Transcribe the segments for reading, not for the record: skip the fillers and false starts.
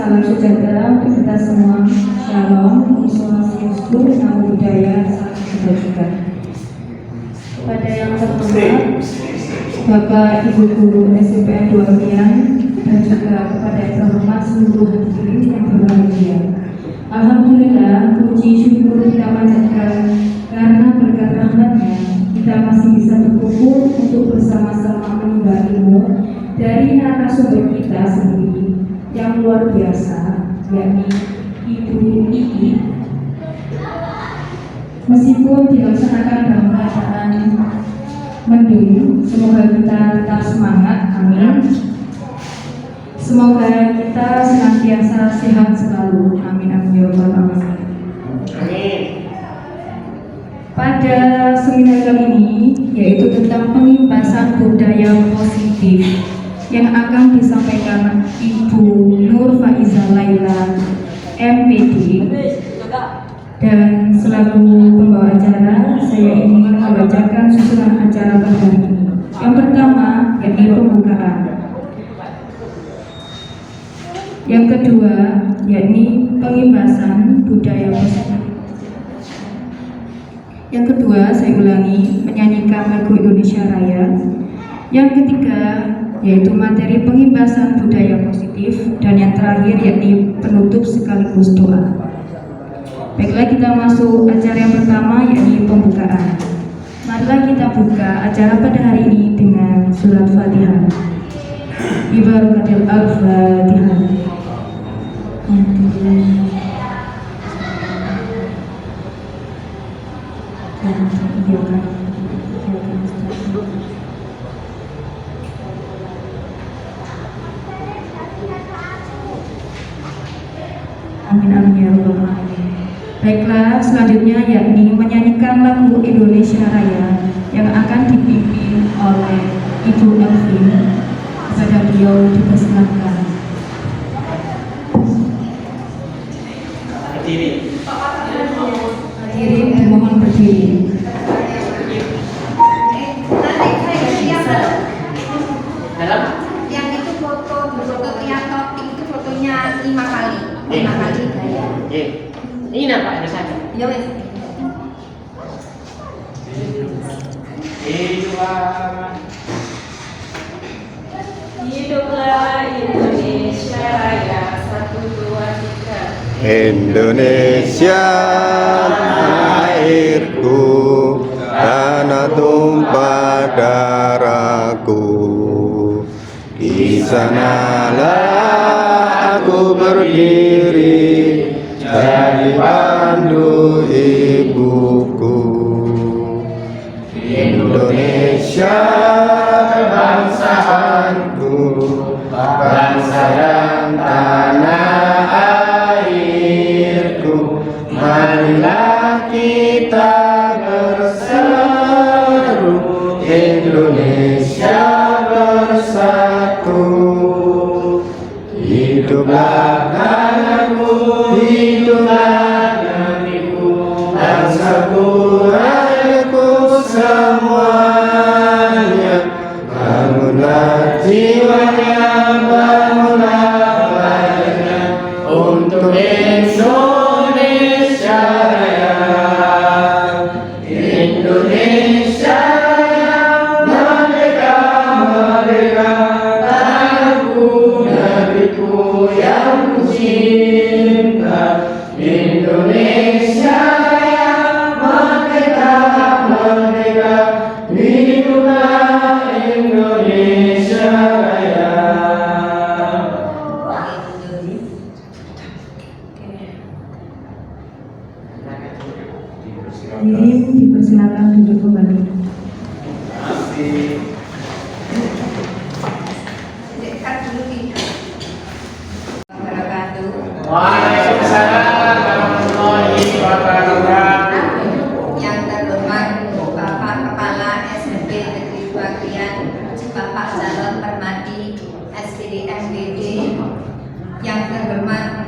salam sejahtera untuk kita semua. Shalom, Om Swastiastu, Namo Buddhaya, salam kebajikan. Kepada yang terhormat Bapak Ibu Guru SMPN Dwardian dan juga kepada yang terhormat seluruh hadirin yang berbahagia. Alhamdulillah, puji syukur kita panjatkan karena berkat rahmat-Nya kita masih bisa berkumpul untuk bersama-sama menimba ilmu dari narasumber kita sendiri yang luar biasa, yakni Ibu Iki. Meskipun dilaksanakan dalam keadaan mendung, semoga kita tetap semangat, amin. Semoga kita senantiasa sehat selalu, amin amin ya rabbal alamin. Amin. Pada seminar kali ini yaitu tentang pengibasan budaya positif yang akan disampaikan Ibu Nur Faiza Laila MPD, dan selaku pembawa acara saya ingin membacakan susunan acara pada hari ini. Yang pertama yakni pembukaan, yang kedua yakni pengibasan budaya positif, yang kedua saya ulangi menyanyikan lagu Indonesia Raya, yang ketiga yaitu materi pengibasan budaya positif, dan yang terakhir yakni penutup sekaligus doa. Baiklah, kita masuk acara yang pertama yakni pembukaan. Marilah kita buka acara pada hari ini dengan surat Fatihah. Ibarakatil al-Fatihah. Amin amin ya rabbal alamin. Baiklah, selanjutnya yakni menyanyikan lagu Indonesia Raya yang akan dipimpin oleh Ibu Elvin. Kepada beliau dipersilakan. Berdiri. Hadirin dimohon berdiri. Dalam yang itu foto yang topik itu fotonya 5 kali gaya. Ini nampak ada saja. Ya wes. Hiduplah Indonesia Raya, 1, 2, 3. Indonesia airku, tanah tumpah darahku. Di sanalah aku berdiri, jadi pandu ibuku. Indonesia kebangsaanku, bangsa dan tanah airku. Marilah kita berseru, Indonesia bersatu. Hiduplah tanahku, hiduplah negeriku, bangsaku, rakyatku semuanya. Bangunlah jiwanya, bangunlah badannya untuk Indonesia Raya. Indonesia Raya, merdeka, merdeka, tanahku, negeriku yang ku cinta. Indonesia Raya, merdeka, merdeka, hiduplah Indonesia Raya. Hadirin dipersilakan duduk kembali. Dekat dulu nih. Wabarakatuh. Waalaikumsalam warahmatullahi wabarakatuh. Yang terhormat Bapak Kepala SMP Negeri Dwardian, Bapak Calon Permadi SPDMPD. Yang terhormat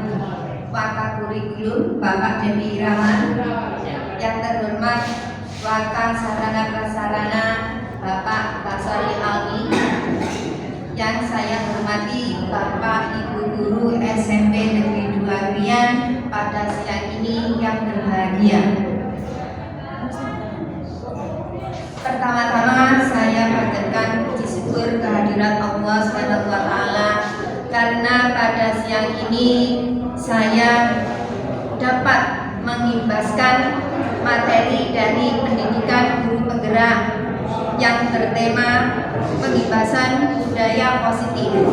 Wakakurikulum Bapak Dewi Irawan. Yang terhormat Wakil Sarana Prasarana Bapak Basari Alwi. Yang saya hormati Bapak Ibu Guru SMP pada siang ini yang berbahagia. Pertama-tama saya panjatkan puji syukur kehadirat Allah SWT karena pada siang ini saya dapat mengimbaskan materi dari pendidikan guru penggerak yang bertema pengimbasan budaya positif.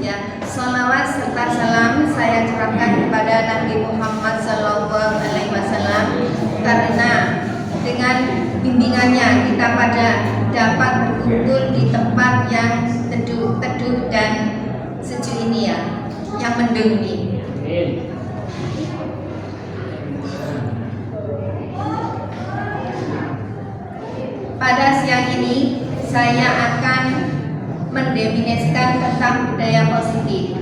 Ya, sholawat serta salam saya curahkan kepada Nabi Muhammad SAW karena dengan bimbingannya kita dapat berkumpul di tempat yang teduh dan sejuk ini ya, yang mendung ini. Pada siang ini saya akan mendefinisikan tentang budaya positif.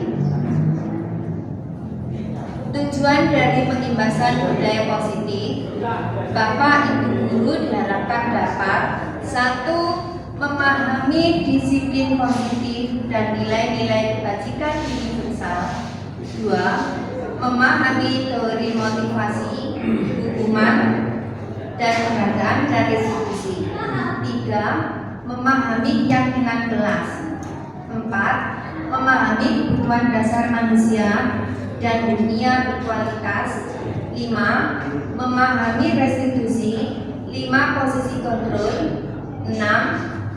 Tujuan dari pengimbasan budaya positif, Bapak Ibu guru diharapkan dapat 1. Memahami disiplin positif dan nilai-nilai kebajikan universal. 2. Memahami teori motivasi, hukuman, dan penghargaan dan restitusi. 3. Memahami keyakinan kelas. 4. Memahami kebutuhan dasar manusia dan dunia berkualitas. 5. Memahami restitusi. 5. Posisi kontrol. 6.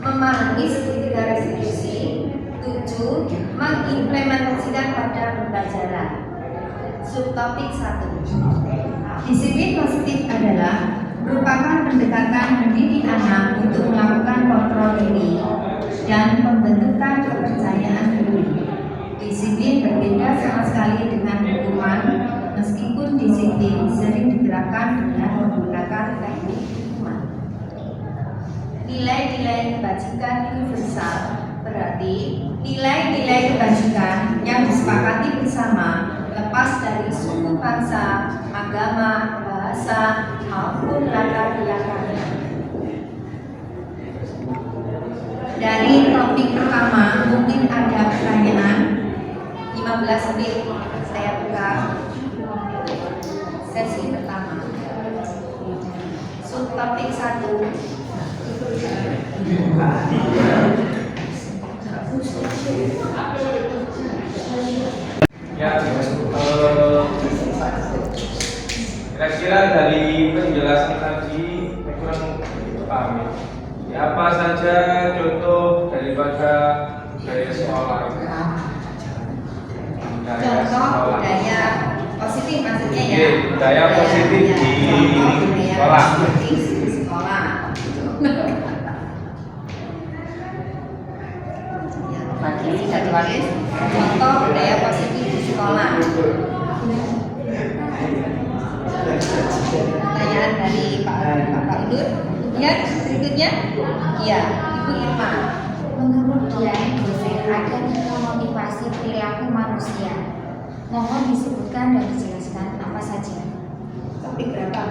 Memahami segitiga restitusi. 7. Mengimplementasikan pada pembelajaran. Subtopik 1. Disiplin positif adalah merupakan pendekatan mendidik anak untuk melakukan kontrol diri dan pembentukan kepercayaan diri. Disiplin berbeda sama sekali dengan hukuman, meskipun disiplin sering digerakkan dengan menggunakan teknik hukuman. Nilai-nilai kebajikan universal berarti nilai-nilai kebajikan yang disepakati bersama lepas dari suku, bangsa, agama, bahasa, maupun latar belakangnya. Dari topik pertama mungkin ada pertanyaan. 15 menit saya buka sesi pertama. Subtopik 1. Ya, kira-kira dari penjelasan tadi kurang paham ya, apa saja contoh daripada budaya sekolah? Contoh budaya positif maksudnya ya. Oke, budaya positif di sekolah. Contoh budaya positif di sekolah. Pertanyaan dari Pak Udur. Ya, berikutnya. Iya, Ibu Irma. Menurut Dian dosen akan memotivasi perilaku manusia. Mohon disebutkan dan dijelaskan apa saja. Topik berapa?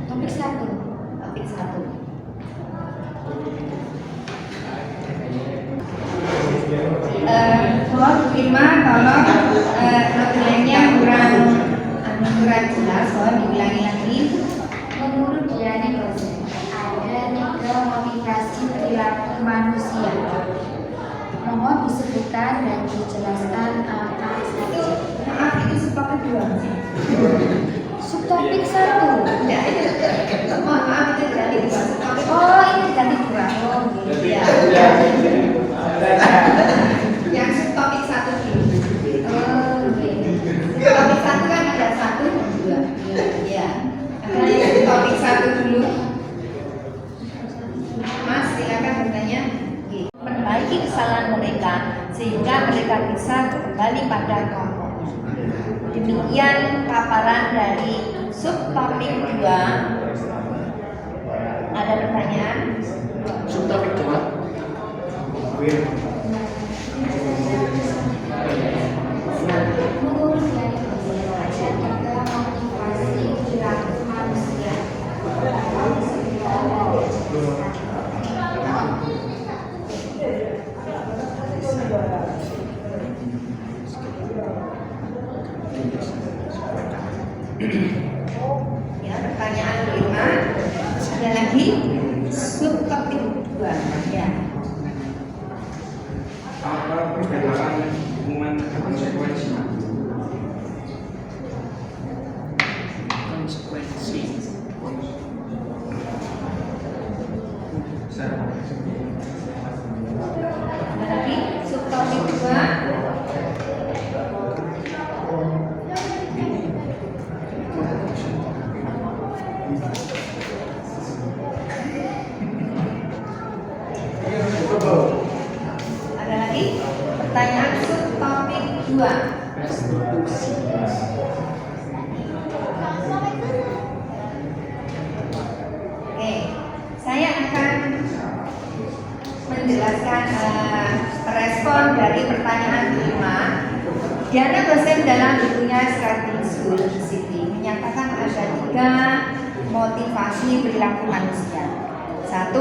Topik 1. Topik 1. Mohon Bu Irma tolong notulenya kurang jelas, mohon diulangi lagi. Menurut Dian dosen ada 3 motivasi perilaku manusia. Mohon disebutkan dan dijelaskan apa saja. Maaf, itu subtopik 2. Subtopik 1. Ya, itu. Mohon maaf, itu ganti 2. Subtopik. Oh, ini ganti 2. Oh, Ya. Yang subtopik 1 dulu. oh, Topik 1 kan ada 1 dan 2. Ya. Yang subtopik 1 dulu. Mas, silakan bertanya. Memperbaiki kesalahan mereka sehingga mereka bisa kembali pada kelompok. Demikian paparan dari subtopik 2. Ada pertanyaan? Subtopik 2. Menurut Dian dosen ada 3 motivasi perilaku manusia. Mohon disebutkan dan dijelaskan. Ya, pertanyaan kelima. Ada lagi subtopik 2. Ya. Apa perbedaan hukuman konsekuensi? Konsekuensi. Ada lagi subtopik 2. Ada lagi pertanyaan subtopik 2. Restitusi. Oke, saya akan menjelaskan respon dari pertanyaan kelima. Diana Gosem dalam bukunya Starting School Discipline menyatakan ada 3 motivasi perilaku manusia. 1.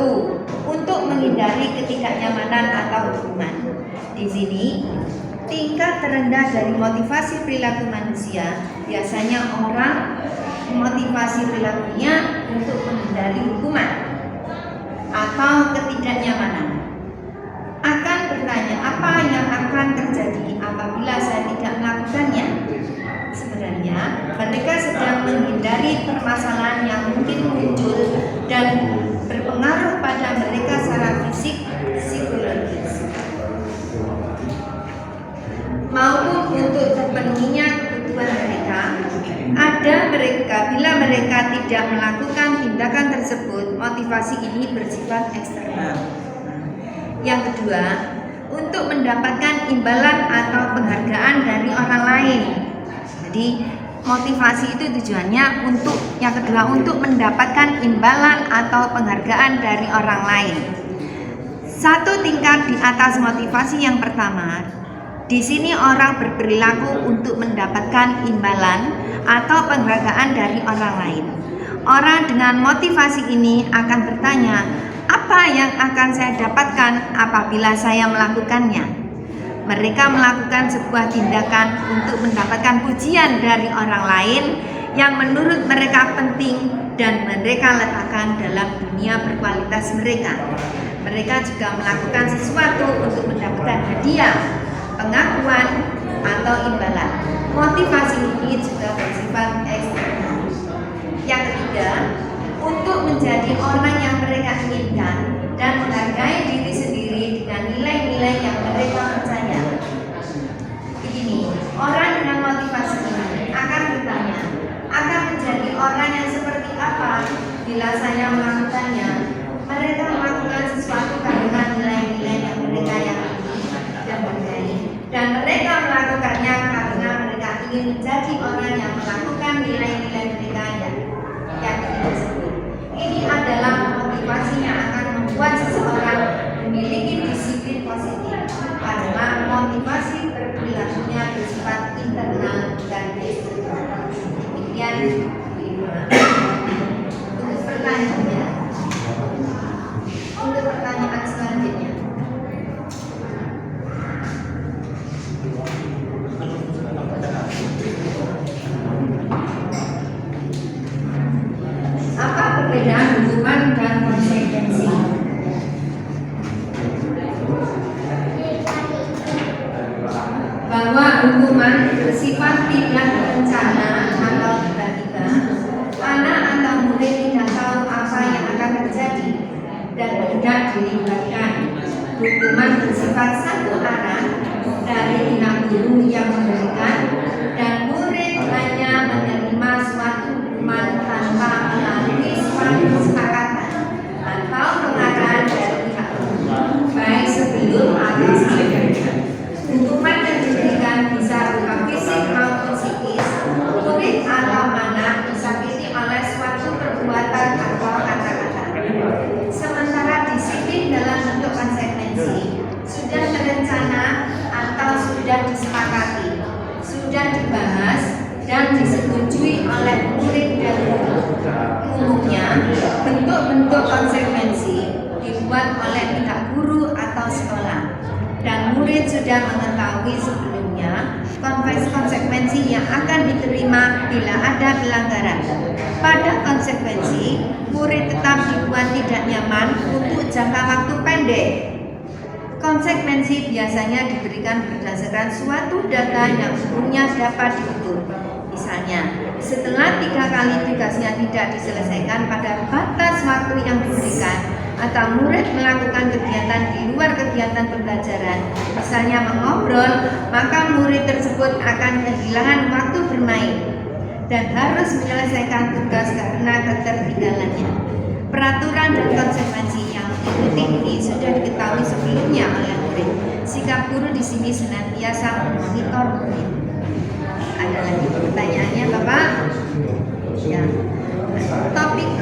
Untuk menghindari ketidaknyamanan atau hukuman. Di sini, tingkat terendah dari motivasi perilaku manusia biasanya orang motivasi perilakunya untuk menghindari hukuman atau ketidaknyamanan. Akan bertanya, apa yang akan terjadi apabila saya tidak melakukannya? Sebenarnya mereka sedang menghindari permasalahan yang mungkin muncul dan berpengaruh pada mereka secara fisik, psikologis, maupun untuk terpenuhinya kebutuhan mereka. Bila mereka tidak melakukan tindakan tersebut, motivasi ini bersifat eksternal. Yang kedua, untuk mendapatkan imbalan atau penghargaan dari orang lain. Jadi motivasi itu tujuannya untuk yang kedua untuk mendapatkan imbalan atau penghargaan dari orang lain. Satu tingkat di atas motivasi yang pertama, di sini orang berperilaku untuk mendapatkan imbalan atau penghargaan dari orang lain. Orang dengan motivasi ini akan bertanya, apa yang akan saya dapatkan apabila saya melakukannya? Mereka melakukan sebuah tindakan untuk mendapatkan pujian dari orang lain yang menurut mereka penting dan mereka letakkan dalam dunia berkualitas mereka. Mereka juga melakukan sesuatu untuk mendapatkan hadiah, pengakuan, atau imbalan. Motivasi ini juga bersifat eksternal. Yang ketiga, untuk menjadi orang yang mereka inginkan dan menghargai diri sendiri dengan nilai-nilai yang mereka percaya. Begini, orang dengan motivasi ini akan bertanya, akan menjadi orang yang seperti apa bila saya melakukannya? Mereka melakukan sesuatu karena nilai-nilai yang mereka yakini dan hargai, dan mereka melakukannya karena mereka ingin menjadi orang yang melakukan nilai-nilai mereka yang yakini tersebut. Ini adalah motivasi yang akan membuat seseorang memiliki disiplin positif karena motivasi berperilakunya bersifat internal dan eksternal. Demikian untuk pertanyaannya. Untuk pertanyaan selanjutnya. Apa perbedaan hukuman dan konsekuensi? Bahwa hukuman bersifat tidak berencana atau tiba-tiba, anak atau murid tidak tahu apa yang akan terjadi dan tidak dilibatkan. Hukuman bersifat satu arah dari pihak guru yang memberikan dan murid hanya menerima suatu hukuman tanpa melalui suatu kesepakatan atau pengarahan dari pihak guru, baik sebelum atau sesudahnya. Hukuman yang diberikan bisa berupa fisik maupun psikis. Murid atau anak disakiti oleh suatu perbuatan atau kata-kata. Sementara disiplin dalam bentuk konsekuensi sudah terencana atau sudah disepakati, sudah dibahas dan disetujui oleh murid dan guru. Umumnya, bentuk-bentuk konsekuensi dibuat oleh pihak guru atau sekolah, dan murid sudah mengetahui sebelumnya konsekuensi yang akan diterima bila ada pelanggaran. Pada konsekuensi, murid tetap dibuat tidak nyaman untuk jangka waktu pendek. Konsekuensi biasanya diberikan berdasarkan suatu data yang umumnya dapat diukur. Misalnya, setelah 3 kali tugasnya tidak diselesaikan pada batas waktu yang diberikan, atau murid melakukan kegiatan di luar kegiatan pembelajaran, misalnya mengobrol, maka murid tersebut akan kehilangan waktu bermain dan harus menyelesaikan tugas karena ketertinggalannya. Peraturan dan konsekuensi yang mengikuti ini sudah diketahui sebelumnya oleh murid. Sikap guru di sini senantiasa memonitor murid. Ada lagi pertanyaannya, Bapak? Ya.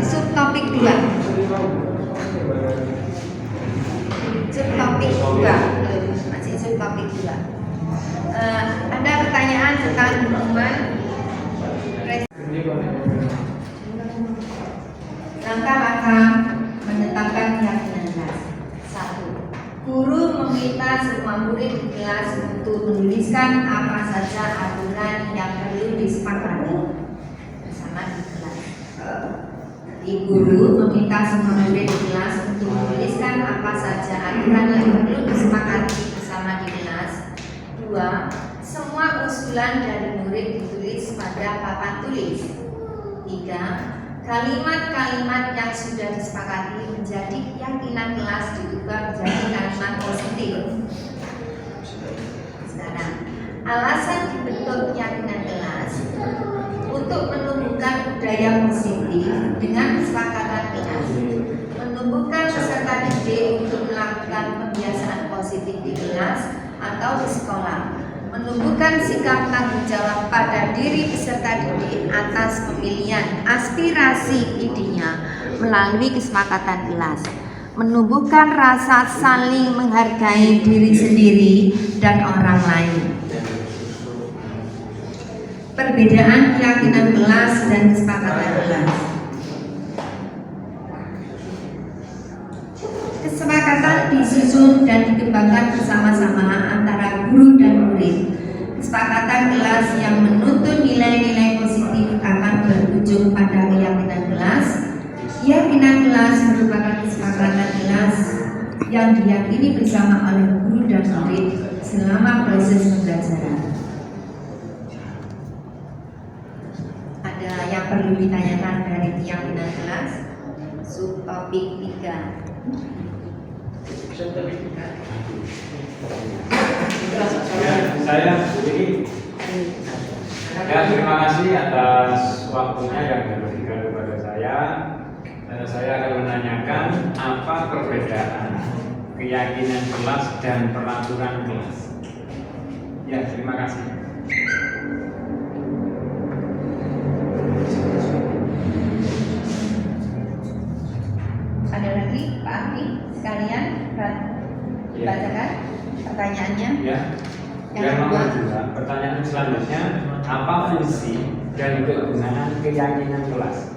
Subtopik 2. Subtopik 2. Masih subtopik 2. Ada pertanyaan tentang hubungan langkah-langkah menetapkan keyakinan kelas. 1. Guru meminta semua murid di kelas untuk menuliskan apa saja aturan yang perlu disepakati bersama di kelas. Jadi guru meminta semua murid di kelas untuk menuliskan apa saja aturan yang perlu disepakati bersama di kelas. 2. Semua usulan dari murid ditulis pada papan tulis. 3. Kalimat-kalimat yang sudah disepakati menjadi keyakinan kelas diubah menjadi kalimat positif. Sekarang, alasan dibentuk keyakinan kelas untuk menumbuhkan budaya positif dengan kesepakatan kelas, menumbuhkan peserta didik untuk melakukan pembiasaan positif di kelas atau di sekolah, menumbuhkan sikap tanggung jawab pada diri peserta didik atas pemilihan aspirasi idenya melalui kesepakatan kelas, menumbuhkan rasa saling menghargai diri sendiri dan orang lain. Perbedaan keyakinan kelas dan kesepakatan kelas. Kesepakatan disusun dan dikembangkan bersama-sama antara guru dan murid. Kesepakatan kelas yang menuntun nilai-nilai positif akan berujung pada keyakinan kelas. Keyakinan kelas merupakan kesepakatan kelas yang diyakini bersama oleh guru dan murid selama proses pembelajaran. Ada yang perlu ditanyakan dari keyakinan kelas? Subtopik 3. Saya jadi terima kasih atas waktunya yang diberikan kepada saya. Saya akan menanyakan apa perbedaan keyakinan kelas dan peraturan kelas. Ya, terima kasih. Ada lagi Pak Ahli sekalian bacakan pertanyaannya. Ya. Yang nomor 2, pertanyaan selanjutnya, apa fungsi dan kegunaan keyakinan kelas?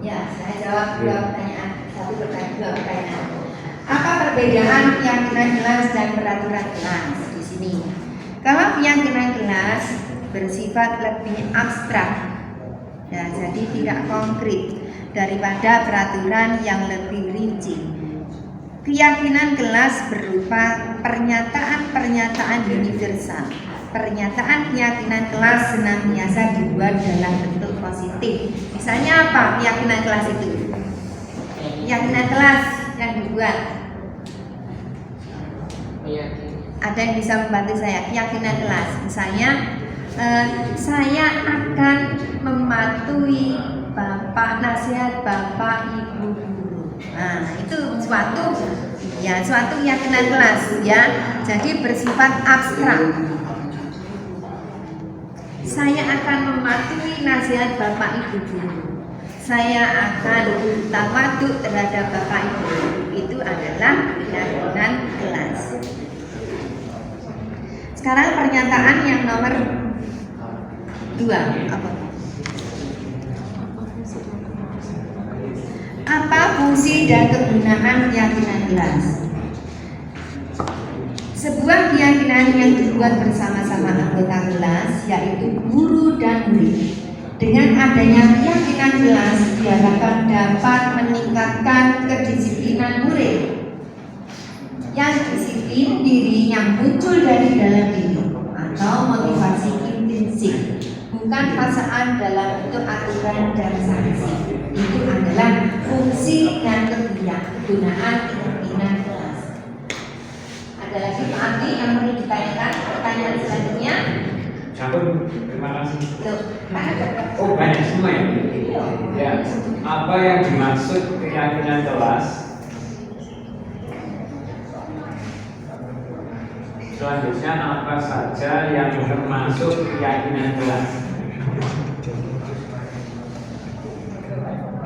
Ya, saya jawab dua pertanyaan. Dua pertanyaan. Apa perbedaan keyakinan kelas dan peraturan kelas di sini? Kalau keyakinan kelas bersifat lebih abstrak, ya, jadi tidak konkret daripada peraturan yang lebih rinci. Keyakinan kelas berupa pernyataan-pernyataan universal. Pernyataan keyakinan kelas senantiasa dibuat dalam bentuk positif. Misalnya apa keyakinan kelas itu? Keyakinan kelas yang dibuat. Ada yang bisa membantu saya? Keyakinan kelas. Misalnya, saya akan mematuhi nasihat Bapak Ibu guru. Nah, itu suatu keyakinan kelas, ya. Jadi bersifat abstrak. Saya akan mematuhi nasihat Bapak Ibu guru. Saya akan tawaduk terhadap Bapak Ibu guru. Itu adalah keyakinan kelas. Sekarang pernyataan yang nomor 2 apa? Apa fungsi dan kegunaan keyakinan kelas? Sebuah keyakinan yang dibuat bersama-sama anggota kelas, yaitu guru dan murid. Dengan adanya keyakinan kelas diharapkan dapat meningkatkan kedisiplinan murid yang disiplin diri yang muncul dari dalam diri atau motivasi intrinsik, bukan paksaan dalam bentuk aturan dan sanksi. Itu adalah fungsi dan kegunaan keyakinan kelas. Ada lagi Pak Andi yang perlu ditanyakan? Pertanyaan selanjutnya. Campur, terima kasih. Loh, Oh, banyak semua ya? Ya. Apa yang dimaksud keyakinan kelas? Selanjutnya, apa saja yang termasuk keyakinan kelas?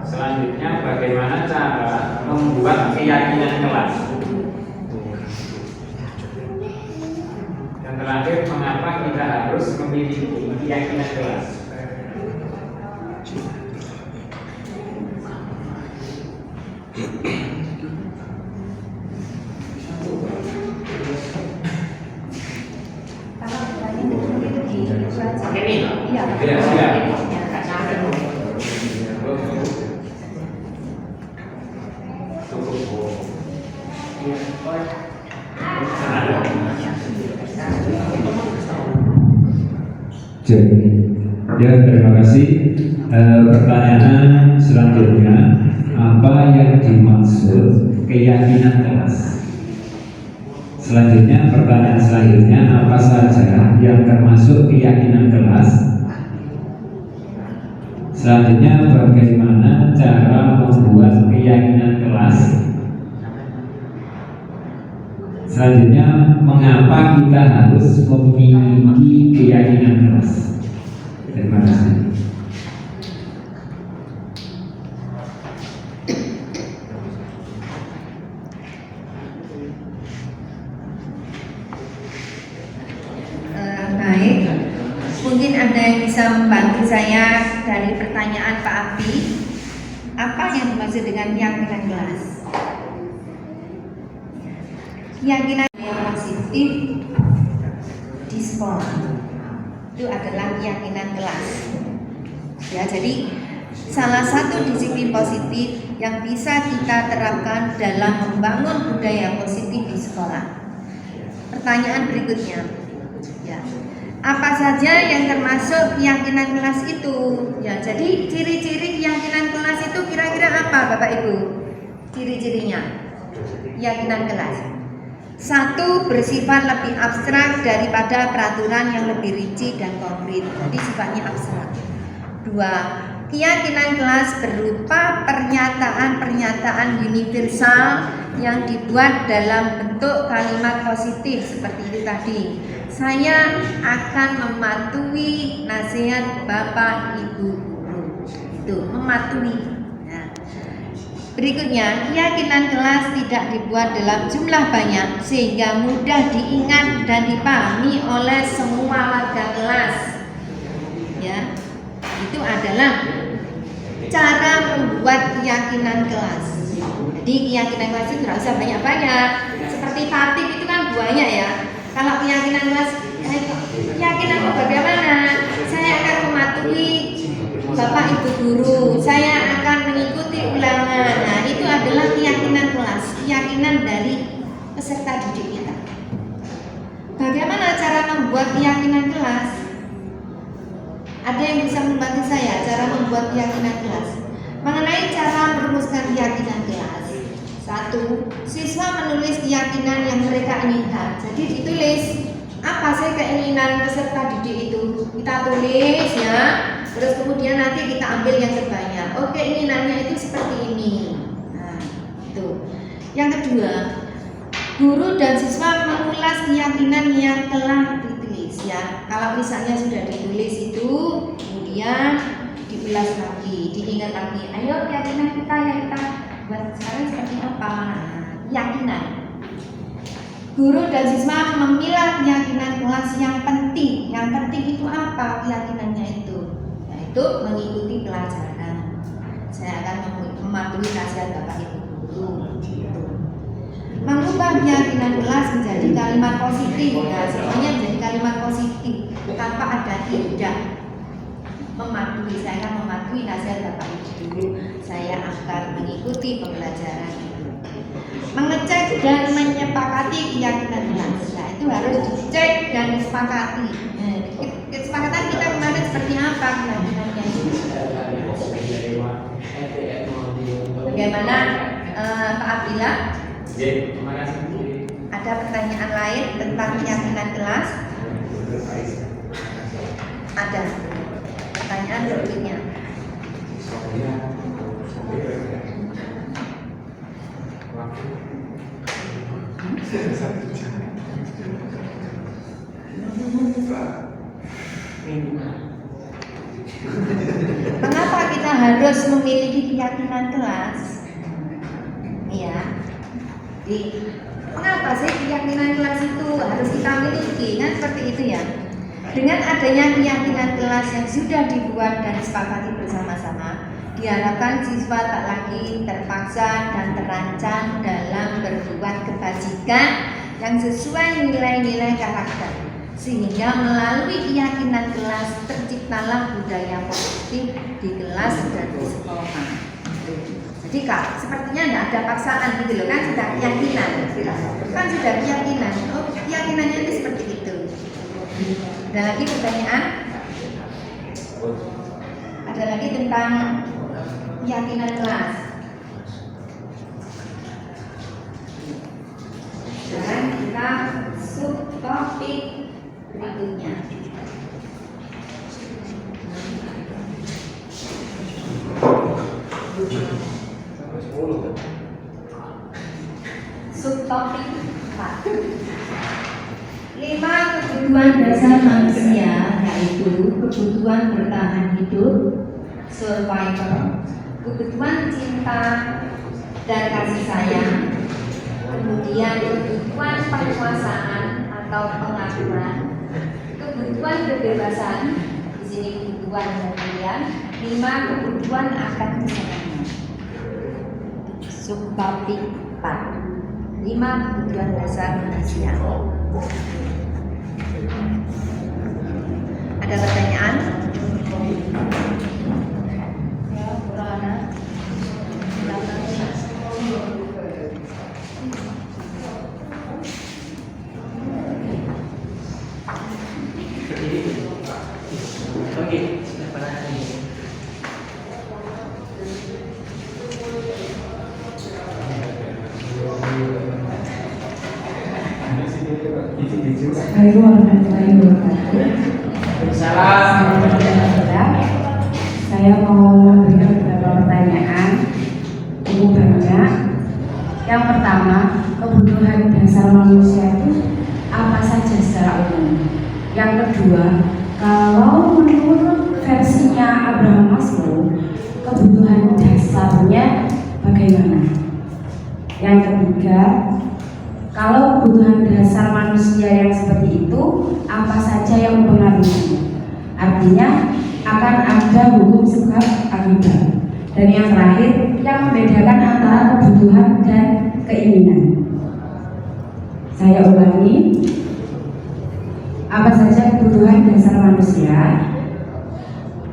Selanjutnya, bagaimana cara membuat keyakinan kelas? Dan terakhir, mengapa kita harus memiliki keyakinan kelas? Pakai ini. Iya, Iya, siap. Jadi, ya terima kasih. Pertanyaan selanjutnya, apa yang dimaksud keyakinan kelas? Selanjutnya, pertanyaan selanjutnya, apa saja yang termasuk keyakinan kelas? Selanjutnya, bagaimana cara membuat keyakinan kelas? Selanjutnya, mengapa kita harus memiliki keyakinan kelas? Terima kasih. Baik, mungkin ada yang bisa membantu saya dari pertanyaan Pak Abdi. Apa yang dimaksud dengan keyakinan kelas? Keyakinan yang positif di sekolah itu adalah keyakinan kelas. Ya, jadi salah satu disiplin positif yang bisa kita terapkan dalam membangun budaya positif di sekolah. Pertanyaan berikutnya, ya, apa saja yang termasuk keyakinan kelas itu? Ya, jadi ciri-ciri keyakinan kelas itu kira-kira apa, Bapak Ibu? Ciri-cirinya keyakinan kelas. Satu, bersifat lebih abstrak daripada peraturan yang lebih rinci dan konkret. Jadi sifatnya abstrak. Dua, keyakinan kelas berupa pernyataan-pernyataan universal yang dibuat dalam bentuk kalimat positif seperti itu tadi. Saya akan mematuhi nasihat Bapak Ibu guru. Itu mematuhi. Nah, berikutnya, keyakinan kelas tidak dibuat dalam jumlah banyak sehingga mudah diingat dan dipahami oleh semua warga kelas. Ya, itu adalah cara membuat keyakinan kelas. Jadi keyakinan kelas itu tidak usah banyak-banyak. Seperti tatib itu kan banyak ya. Kalau keyakinan kelas, keyakinanmu bagaimana? Saya akan mematuhi Bapak Ibu guru, saya akan mengikuti ulangan. Nah, itu adalah keyakinan kelas, keyakinan dari peserta didik kita. Bagaimana cara membuat keyakinan kelas? Ada yang bisa membantu saya cara membuat keyakinan kelas? Mengenai cara merumuskan keyakinan kelas. Satu, siswa menulis keyakinan yang mereka inginkan. Jadi ditulis apa sih keinginan peserta didik itu? Kita tulis ya. Terus kemudian nanti kita ambil yang terbanyak. Oh, keinginannya itu seperti ini. Nah, itu. Yang kedua, guru dan siswa mengulas keyakinan yang telah ditulis ya. Kalau misalnya sudah ditulis itu, kemudian diulas lagi, diingat lagi. Ayo keyakinan kita yang kita buat sekarang seperti apa? Nah, keyakinan. Guru dan siswa memilah keyakinan kelas yang penting. Yang penting itu apa keyakinannya itu? Yaitu mengikuti pelajaran. Saya akan mematuhi nasihat Bapak Ibu guru. Mengubah keyakinan kelas menjadi kalimat positif, ya semuanya menjadi kalimat positif tanpa ada tidak. Mematuhi, saya akan mematuhi nasihat Bapak Ibu guru, saya akan mengikuti pembelajaran itu. Mengecek dan menyepakati keyakinan kelas, nah itu harus dicek dan disepakati. Kesepakatan kita kemarin seperti apa keyakinannya? Bagaimana Pak Abdillah? Terima kasih. Ada pertanyaan lain tentang keyakinan kelas? Ada. Pertanyaan berikutnya. Mengapa kita harus memiliki keyakinan kelas? Iya. Mengapa sih keyakinan kelas itu harus kita miliki? Kan seperti itu ya. Dengan adanya keyakinan kelas yang sudah dibuat dan disepakati bersama-sama, diharapkan siswa tak lagi terpaksa dan terancam dalam berbuat kebajikan yang sesuai nilai-nilai karakter, sehingga melalui keyakinan kelas terciptalah budaya positif di kelas dan di sekolah. Jadi Kak, sepertinya tidak ada paksaan gitu loh, kan sudah keyakinan, kan sudah keyakinan. Oh, keyakinannya itu seperti itu. Ada lagi pertanyaan? Ada lagi tentang keyakinan kelas. Dan kita subtopik berikutnya. Subtopik 4. 5 kebutuhan dasar manusia, yaitu kebutuhan bertahan hidup, survival, kebutuhan cinta dan kasih sayang, kemudian kebutuhan penguasaan atau pengakuan, kebutuhan kebebasan, di sini kebutuhan dan pilihan, 5 kebutuhan akan kesenangan. Subtopik 4. 5 kebutuhan dasar manusia. Ada pertanyaan? Ya, Purana. Oke, sudah pernah ini. Assalamualaikum warahmatullahi wabarakatuh. Salam. Saya mau memberikan beberapa pertanyaan. Cukup banyak. Yang pertama, kebutuhan dasar manusia itu apa saja secara umum? Yang kedua, kalau menurut versinya Abraham Maslow, kebutuhan dasarnya bagaimana? Yang ketiga, kalau kebutuhan dasar manusia yang seperti itu, apa saja yang mempengaruhinya? Artinya akan ada hukum sebab akibat. Dan yang terakhir, yang membedakan antara kebutuhan dan keinginan. Saya ulangi, apa saja kebutuhan dasar manusia?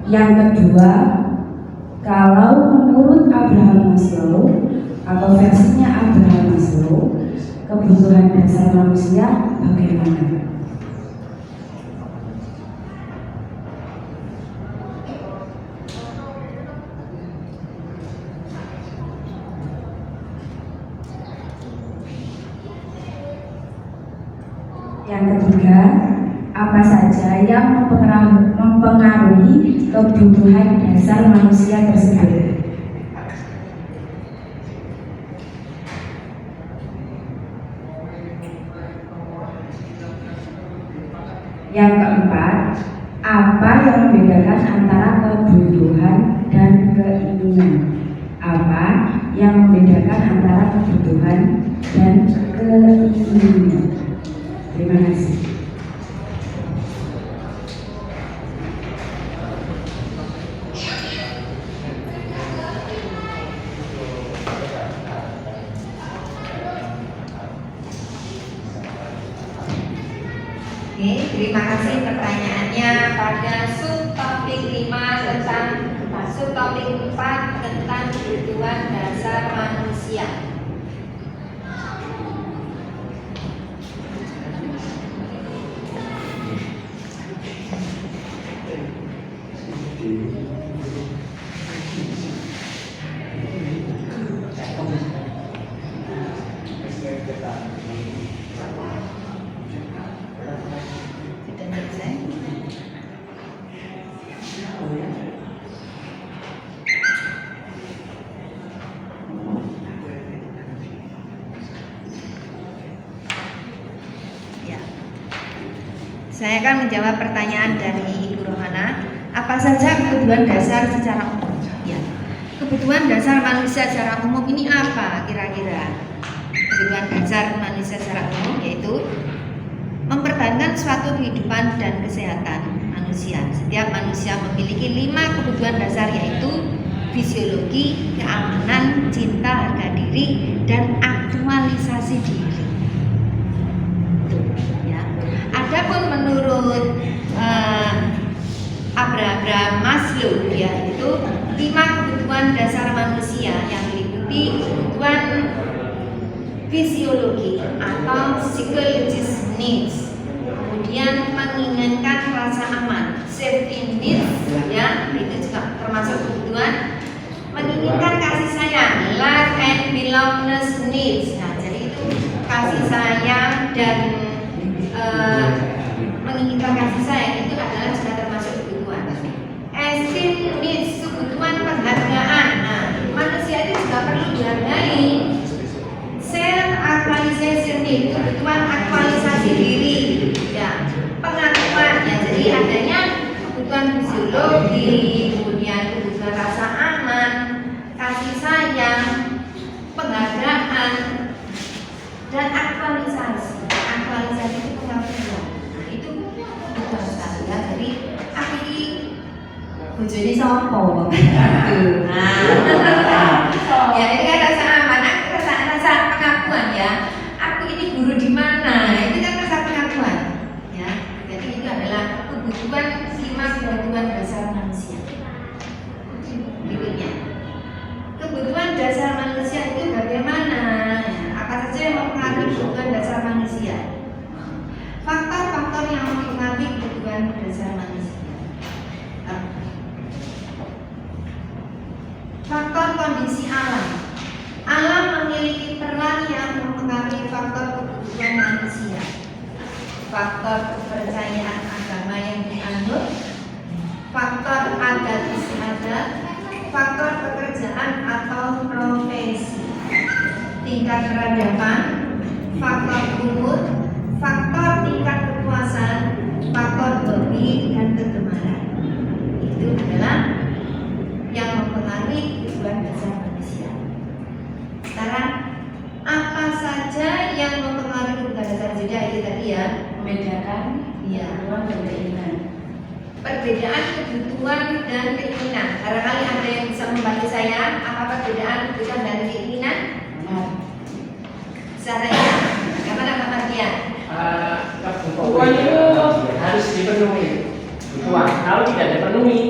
Yang kedua, kalau menurut Abraham Maslow atau versinya Abraham Maslow, kebutuhan dasar manusia bagaimana? Yang ketiga, apa saja yang mempengaruhi kebutuhan dasar manusia tersebut? Yang keempat, apa yang membedakan antara kebutuhan dan keinginan? Apa yang membedakan antara kebutuhan dan keinginan? Terima kasih. Oke, terima kasih pertanyaannya pada subtopik 5 tentang subtopik 4 tentang kebutuhan dasar manusia. Sudah selesai? Ya. Saya akan menjawab pertanyaan dari Ibu Rohana. Apa saja kebutuhan dasar secara umum? Ya. Kebutuhan dasar manusia secara umum ini apa kira-kira? Kebutuhan dasar manusia secara umum yaitu mempertahankan suatu kehidupan dan kesehatan manusia. Setiap manusia memiliki 5 kebutuhan dasar yaitu fisiologi, keamanan, cinta, harga diri, dan aktualisasi diri. Ya. Adapun menurut Abraham Maslow yaitu 5 kebutuhan dasar manusia yang meliputi kebutuhan fisiologi atau psychologist needs, kemudian menginginkan rasa aman, safety needs, ya itu juga termasuk kebutuhan, menginginkan kasih sayang, love and belongingness needs. Nah, jadi itu kasih sayang dan menginginkan kasih sayang itu adalah juga termasuk kebutuhan. Esteem needs, kebutuhan penghargaan. Nah, manusia itu juga perlu dihargai. Self actualization itu kebutuhan aktualisasi diri, ya pengakuan, ya jadi adanya kebutuhan fisiologi, kemudian kebutuhan rasa aman, kasih sayang, penghargaan, dan aktualisasi. Aktualisasi itu pengakuan. Nah itu kebutuhan sekali ya. Jadi akhirnya bojone sopo? Nah, ya ini kan rasa aman, rasa pengakuan ya. Aku ini guru di mana? Itu kan rasa pengakuan. Ya, jadi itu adalah kebutuhan 5 kebutuhan dasar manusia. Berikutnya, kebutuhan dasar manusia itu bagaimana? Ya, apa saja yang mempengaruhi kebutuhan dasar manusia? Faktor-faktor yang mempengaruhi kebutuhan dasar manusia. Faktor kondisi alam. Alam memiliki peran yang mempengaruhi faktor kebutuhan manusia. Faktor kepercayaan agama yang dianut, faktor adat istiadat, faktor pekerjaan atau profesi, tingkat peradaban, faktor umur, faktor tingkat kepuasan, faktor hobi dan kegemaran. Itu adalah yang mempengaruhi kebutuhan dasar manusia. Sekarang apa saja yang mempengaruhi kebutuhan dasar manusia itu tadi ya, membedakan ya kebutuhan dan keinginan. Perbedaan kebutuhan dan keinginan. Barangkali ada yang bisa membantu saya apa perbedaan kebutuhan dan keinginan? Caranya bagaimana Pak Mardian? Kebutuhan itu harus dipenuhi. Kebutuhan kalau tidak dipenuhi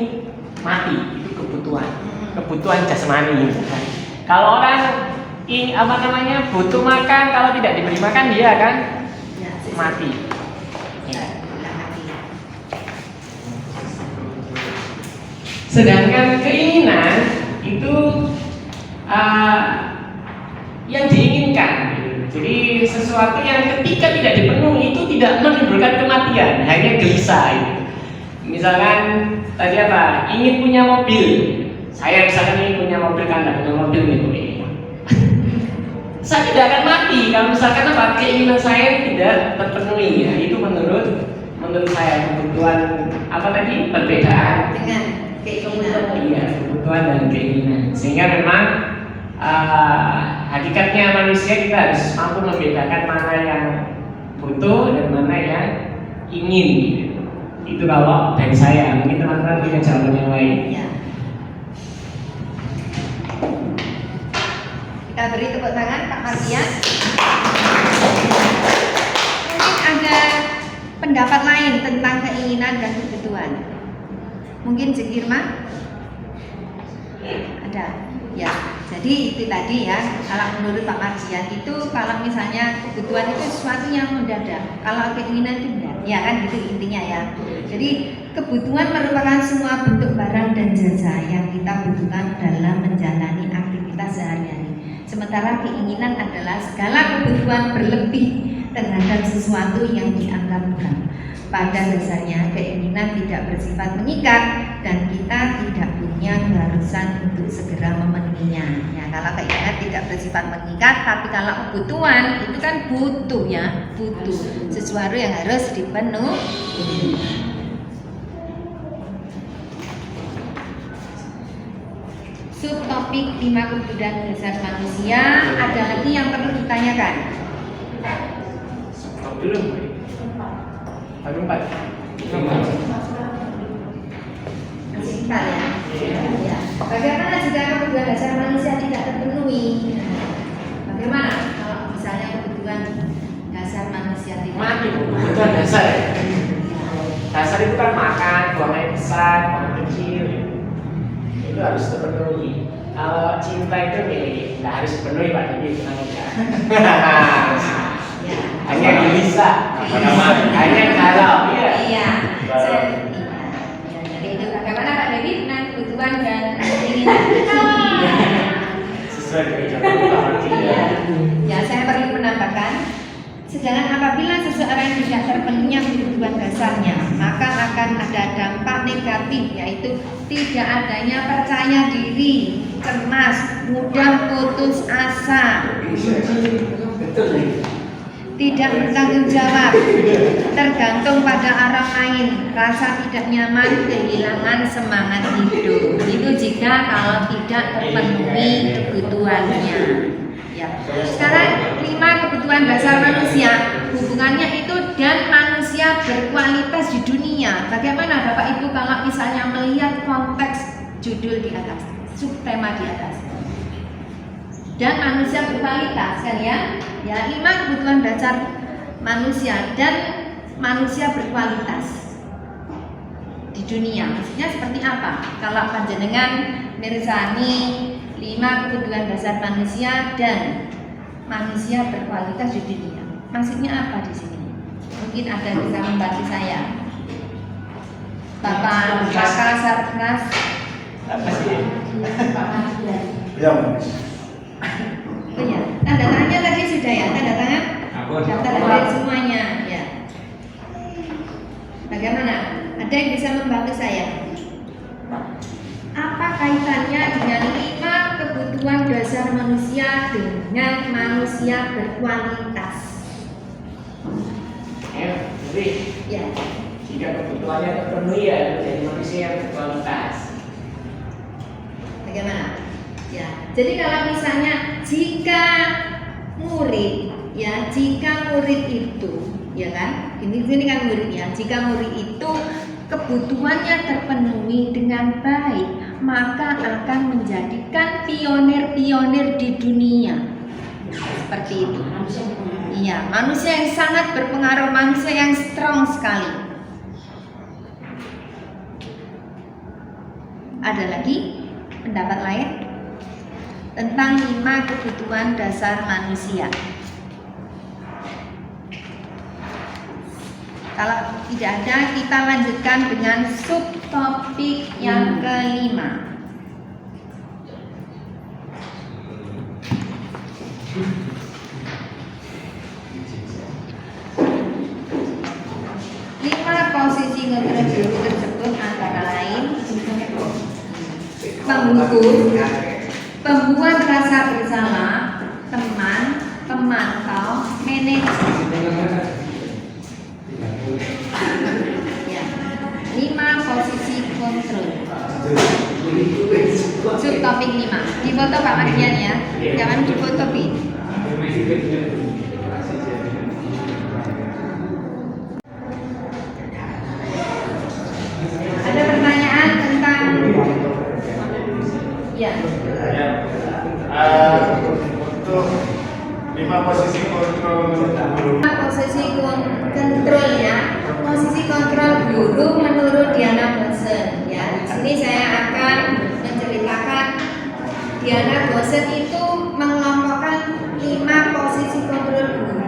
mati, itu kebutuhan jasmani. Kalau orang butuh makan, kalau tidak diberi makan dia akan mati. Sedangkan keinginan itu yang diinginkan. Jadi sesuatu yang ketika tidak dipenuhi itu tidak menimbulkan kematian, hanya gelisah. Misalkan tadi apa? Ingin punya mobil. Saya misalkan ingin punya mobil, kan tidak punya mobil nih. Saya tidak akan mati kalau misalkan apa? Keinginan saya tidak terpenuhi. Ya, itu menurut saya kebutuhan apa tadi? Perbedaan Dengan keinginan. Iya, kebutuhan dan keinginan. Sehingga memang hakikatnya manusia kita harus mampu membedakan mana yang butuh dan mana yang ingin. Itu kalau dari saya. Mungkin teman-teman punya jawaban yang lain. Ya. Kita beri tepuk tangan Pak Mardian. Mungkin ada pendapat lain tentang keinginan dan kebutuhan? Mungkin Cik Irma? Ada? Ya, jadi itu tadi ya, kalau menurut Pak Marjian itu kalau misalnya kebutuhan itu sesuatu yang mendadak, kalau keinginan itu enggak, ya kan gitu intinya ya. Jadi kebutuhan merupakan semua bentuk barang dan jasa yang kita butuhkan dalam menjalani aktivitas sehari-hari. Sementara keinginan adalah segala kebutuhan berlebih terhadap sesuatu yang dianggap berat. Pada dasarnya keinginan tidak bersifat mengikat dan kita tidak punya keharusan untuk segera memenuhinya. Ya, kalau keinginan tidak bersifat mengikat, tapi kalau kebutuhan itu kan butuh ya, butuh sesuatu yang harus dipenuhi. Subtopik 5 kebutuhan dasar manusia, ada lagi yang perlu ditanyakan? Belum. Baru 4. Masih 4 ya? Ya. Bagaimana jika kebutuhan dasar manusia tidak terpenuhi? Bagaimana kalau misalnya kebutuhan dasar manusia tidak Mati kebutuhan dasar ya. Dasar itu kan makan, buang air besar, buang air kecil. Itu harus terpenuhi. Kalau cinta itu nggak harus dipenuhi Pak, jadi tenang aja. Ya. Hanya bisa. Hanya kalau Iya. iya. Ya, jadi itu bagaimana Pak Dewi tentang kebutuhan dan keinginan? Sesuai dengan jawaban Pak Marjian. Ya, saya perlu menambahkan, sedangkan apabila seseorang tidak terpenuhinya kebutuhan dasarnya, maka akan ada dampak negatif, yaitu tidak adanya percaya diri, cemas, mudah putus asa, tidak bertanggung jawab, tergantung pada orang lain, rasa tidak nyaman, kehilangan semangat hidup. Itu jika kalau tidak terpenuhi kebutuhannya. Ya. Sekarang 5 kebutuhan dasar manusia, hubungannya itu dan manusia berkualitas di dunia. Bagaimana Bapak Ibu kalau misalnya melihat konteks judul di atas, subtema di atas? Dan manusia berkualitas kan ya? Ya, 5 kebutuhan dasar manusia dan manusia berkualitas di dunia. Maksudnya seperti apa? Kalau panjenengan mirsani 5 kebutuhan dasar manusia dan manusia berkualitas di dunia. Maksudnya apa di sini? Mungkin ada yang bisa membantu saya. Bapak Sarnas. Apa sih? Ya, Oh ya, tanda tangannya tadi sudah ya, tanda tangan? Tanda tangan semuanya, ya. Bagaimana? Ada yang bisa membantu saya? Apa kaitannya dengan 5 kebutuhan dasar manusia dengan manusia berkualitas? Jadi Ya. jika kebutuhannya terpenuhi ya menjadi manusia yang berkualitas. Bagaimana? Ya. Jadi kalau misalnya jika murid itu, ya kan? Ini kan murid ya. Jika murid itu kebutuhannya terpenuhi dengan baik, maka akan menjadikan pionir-pionir di dunia. Seperti itu. Iya, manusia yang sangat berpengaruh, manusia yang strong sekali. Ada lagi pendapat lain tentang 5 kebutuhan dasar manusia? Kalau tidak ada, kita lanjutkan dengan subtopik yang kelima. Lima posisi kontribusi tersebut antara lain penghukum, pembuat rasa bersalah, teman, pemantau, manajer. Ya, 5 posisi kontrol. Subtopik 5. Difoto Pak Mardian ya. Jangan difoto Pi. Ada pertanyaan tentang untuk 5 posisi kontrol guru. Posisi kontrol ya, posisi kontrol guru menurut Diana Gosen ya. Di sini saya akan menceritakan Diana Gosen itu mengelompokkan 5 posisi kontrol guru,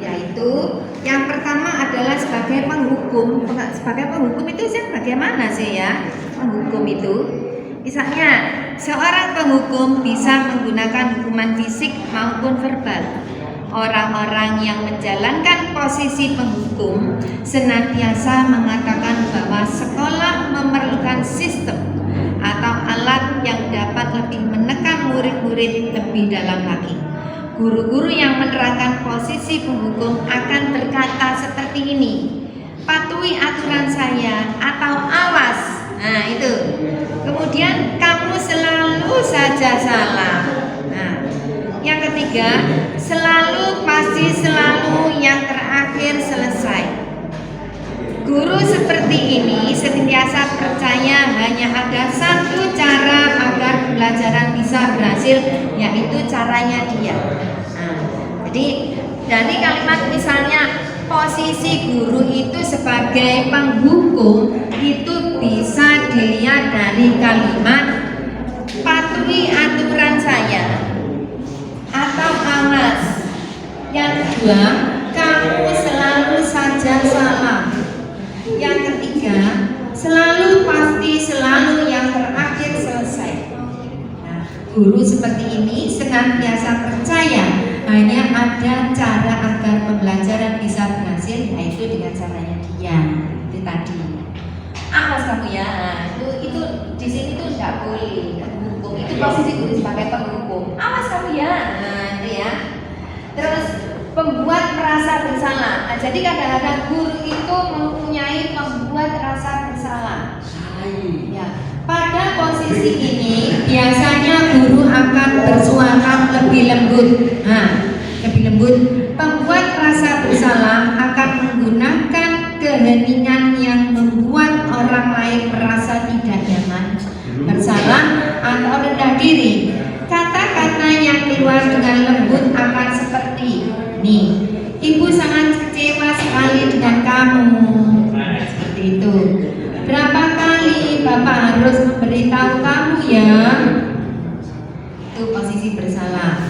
yaitu yang pertama adalah sebagai penghukum. Sebagai penghukum itu bagaimana sih ya? Penghukum itu misalnya seorang penghukum bisa menggunakan hukuman fisik maupun verbal. Orang-orang yang menjalankan posisi penghukum senantiasa mengatakan bahwa sekolah memerlukan sistem atau alat yang dapat lebih menekan murid-murid lebih dalam lagi. Guru-guru yang menerangkan posisi penghukum akan berkata seperti ini: patuhi aturan saya atau awas. Nah itu. Kemudian kamu selalu saja salah. Nah, yang ketiga, pasti selalu yang terakhir selesai. Guru seperti ini senantiasa percaya hanya ada satu cara agar pembelajaran bisa berhasil, yaitu caranya dia. Nah, jadi dari kalimat misalnya posisi guru itu sebagai penghukum itu bisa dilihat dari kalimat patuhi aturan saya atau awas. Yang kedua, kamu selalu saja salah. Yang ketiga, pasti selalu yang terakhir selesai. Nah, guru seperti ini senantiasa percaya hanya ada cara agar pembelajaran bisa berhasil, yaitu dengan caranya dia. Itu tadi. Awas kamu ya. Nah, itu di sini tuh nggak boleh hukum. Itu posisi guru sebagai penghukum. Awas kamu ya. Nah, itu ya. Terus pembuat merasa bersalah. Nah, jadi kadang-kadang guru itu mempunyai pembuat rasa bersalah. Ya. Pada posisi ini biasanya guru akan bersuara lebih lembut. Nah, lebih lembut. Pembuat rasa bersalah akan menggunakan keheningan yang membuat orang lain merasa tidak nyaman, bersalah atau rendah diri. Kata-kata yang keluar dengan lembut akan seperti, nih, ibu sangat kecewa sekali dengan kamu. Seperti itu. Berapa kali bapak harus memberitahu kamu ya? Itu posisi bersalah.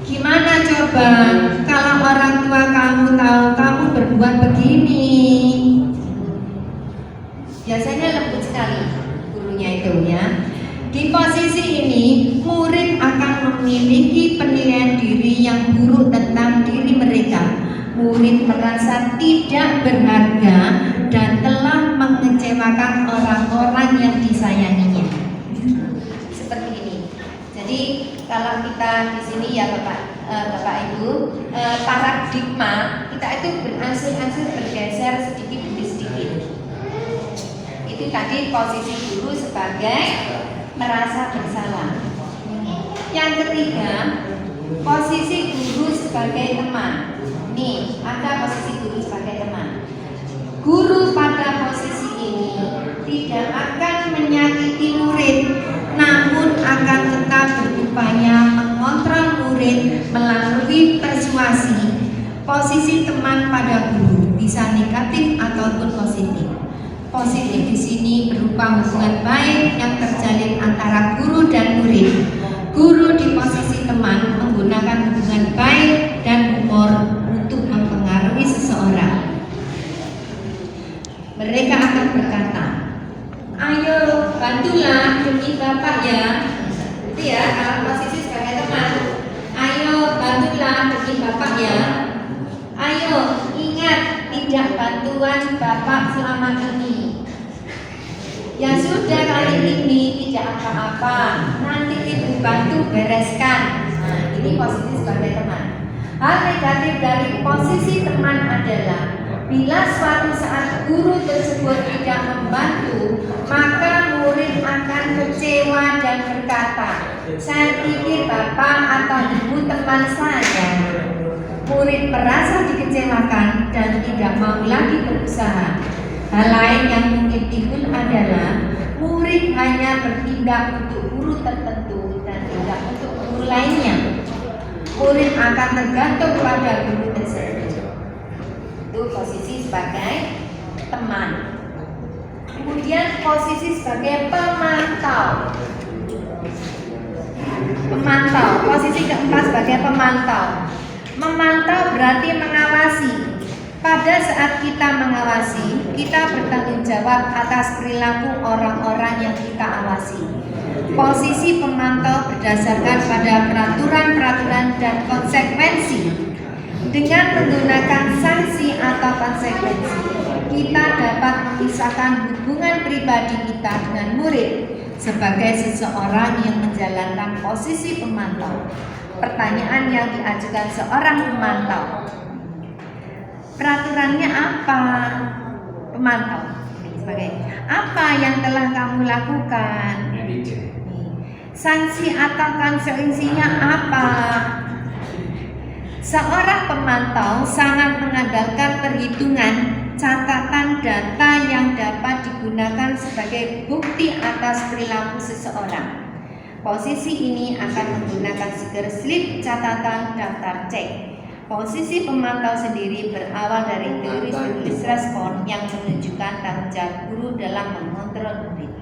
Gimana coba kalau orang tua kamu tahu kamu berbuat begini? Biasanya lembut sekali gurunya itu ya. Di posisi ini, murid akan memiliki penilaian diri yang buruk tentang diri mereka. Murid merasa tidak berharga dan telah mengecewakan orang-orang yang disayanginya. Seperti ini. Jadi kalau kita di sini ya Bapak Ibu, paradigma kita itu berangsur-angsur bergeser sedikit demi sedikit. Itu tadi posisi guru sebagai merasa bersalah. Yang ketiga, posisi guru sebagai teman. Nih, ada posisi guru sebagai teman. Guru pada posisi ini tidak akan menyakiti murid, namun akan tetap berupaya mengontrol murid melalui persuasi. Posisi teman pada guru bisa negatif ataupun positif. Positif di sini berupa hubungan baik yang terjalin antara guru dan murid. Guru di posisi teman menggunakan hubungan baik dan humor untuk mempengaruhi seseorang. Mereka akan berkata, ayo bantulah demi bapak ya. Itu ya, kalau posisi sebagai teman. Ayo bantulah demi bapak ya. Ayo ingat, tidak bantuan bapak selama ini. Ya sudah, kali ini tidak apa-apa, nanti ibu bantu bereskan. Nah, ini posisi sebagai teman. Hal negatif dari posisi teman adalah bila suatu saat guru tersebut tidak membantu, maka murid akan kecewa dan berkata, saya pikir bapak atau ibu teman saya. Murid merasa dikecewakan dan tidak mau lagi berusaha. Hal lain yang mungkin timbul adalah murid hanya bertindak untuk guru tertentu dan tidak untuk guru lainnya. murid akan tergantung pada guru tersebut. Itu posisi sebagai teman. Kemudian posisi sebagai pemantau. Posisi keempat sebagai pemantau. Memantau berarti mengawasi. Pada saat kita mengawasi, kita bertanggung jawab atas perilaku orang-orang yang kita awasi. Posisi pemantau berdasarkan pada peraturan-peraturan dan konsekuensi. Dengan menggunakan sanksi atau konsekuensi, kita dapat memisahkan hubungan pribadi kita dengan murid sebagai seseorang yang menjalankan posisi pemantau. Pertanyaan yang diajukan seorang pemantau, peraturannya apa? Pemantau sebagai apa yang telah kamu lakukan? Sanksi atau konsekuensinya apa? Seorang pemantau sangat mengandalkan perhitungan, catatan data yang dapat digunakan sebagai bukti atas perilaku seseorang. Posisi ini akan menggunakan stiker slip catatan daftar cek. Posisi pemantau sendiri berawal dari teori stimulus respon yang menunjukkan tanggung jawab guru dalam mengontrol murid.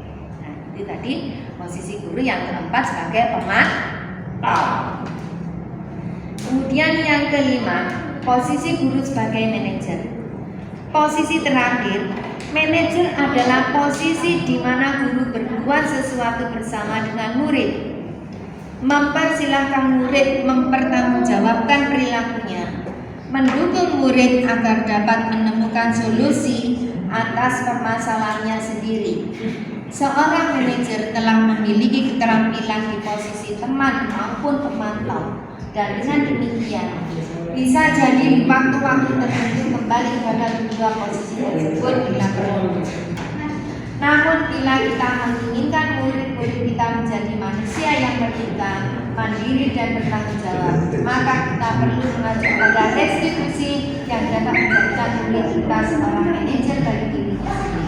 Nah, itu tadi posisi guru yang keempat sebagai pemantau. Kemudian yang kelima, posisi guru sebagai manajer. Posisi terakhir, manajer adalah posisi di mana guru berbuat sesuatu bersama dengan murid, mempersilahkan murid mempertanggungjawabkan perilakunya, mendukung murid agar dapat menemukan solusi atas permasalahannya sendiri. Seorang manajer telah memiliki keterampilan di posisi teman maupun pemantau, dan dengan demikian bisa jadi di waktu-waktu tertentu kembali pada kedua posisi tersebut bila perlu. Namun bila kita menginginkan murid-murid kita menjadi manusia yang merdeka, mandiri dan bertanggung jawab, maka kita perlu mengacu pada restitusi yang dapat menjadikan murid kita seorang manajer dari diri sendiri.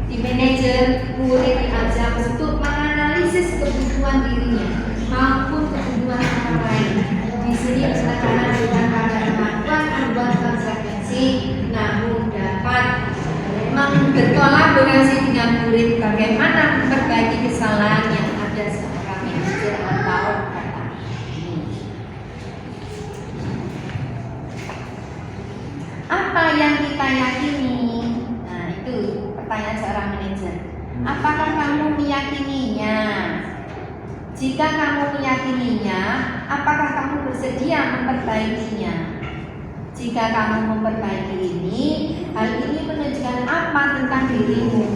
Di manajer, murid diajak untuk menganalisis kebutuhan dirinya maupun kebutuhan orang lain. Di sini penekanan bukan pada kemampuan membuat konsekuensi, namun dapat berkolaborasi dengan murid bagaimana memperbaiki kesalahan yang ada seorang manajer atau kata. Apa yang kita yakini? Nah, itu pertanyaan seorang manajer. Apakah kamu meyakininya? Jika kamu meyakininya, apakah kamu bersedia memperbaikinya? Jika kamu memperbaiki ini, hal ini menunjukkan apa tentang dirimu?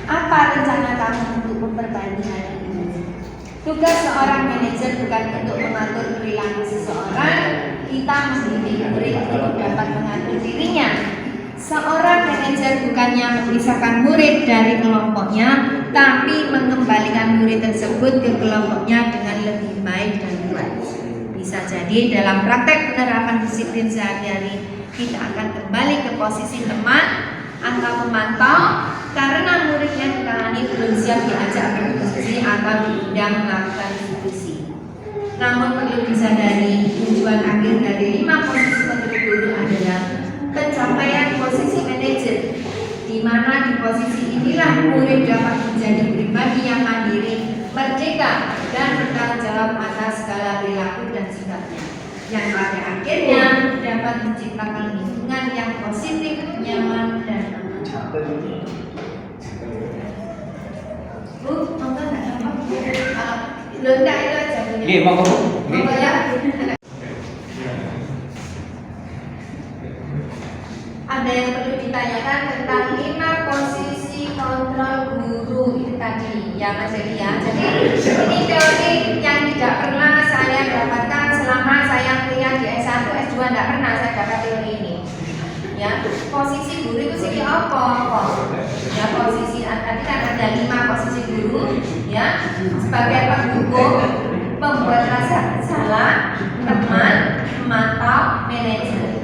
Apa rencana kamu untuk memperbaiki hal ini? Tugas seorang manajer bukan untuk mengatur perilaku seseorang, kita mendidik murid untuk dapat mengatur dirinya. Seorang manajer bukannya memisahkan murid dari kelompoknya, tapi mengembalikan murid tersebut ke kelompoknya dengan lebih baik dan kuat. Bisa jadi dalam praktek penerapan disiplin sehari-hari, kita akan kembali ke posisi teman atau pemantau karena murid yang ditangani belum siap diajak berdiskusi atau diundang melakukan diskusi. Namun perlu disadari, tujuan akhir dari 5 posisi menteri guru adalah pencapaian posisi manajer, di mana di posisi inilah murid dapat menjadi pribadi yang mandiri, merdeka, dan bertanggung jawab atas segala perilaku dan sikapnya, yang pada akhirnya dapat menciptakan lingkungan yang positif, nyaman, dan aman. Bu, nonton nggak apa? Belum enggak itu aja. Iya, mau ya. Ada yang perlu ditanyakan tentang 5 posisi kontrol guru itu tadi ya Mas Edi ya. Jadi ini teori yang tidak pernah saya dapatkan selama saya kuliah di S1, S2 tidak pernah saya dapat teori ini. Ya, posisi guru itu sih apa? Ya, posisi tadi kan ada 5 posisi guru ya, sebagai pendukung, pembuat rasa bersalah, teman, pemantau, manajer.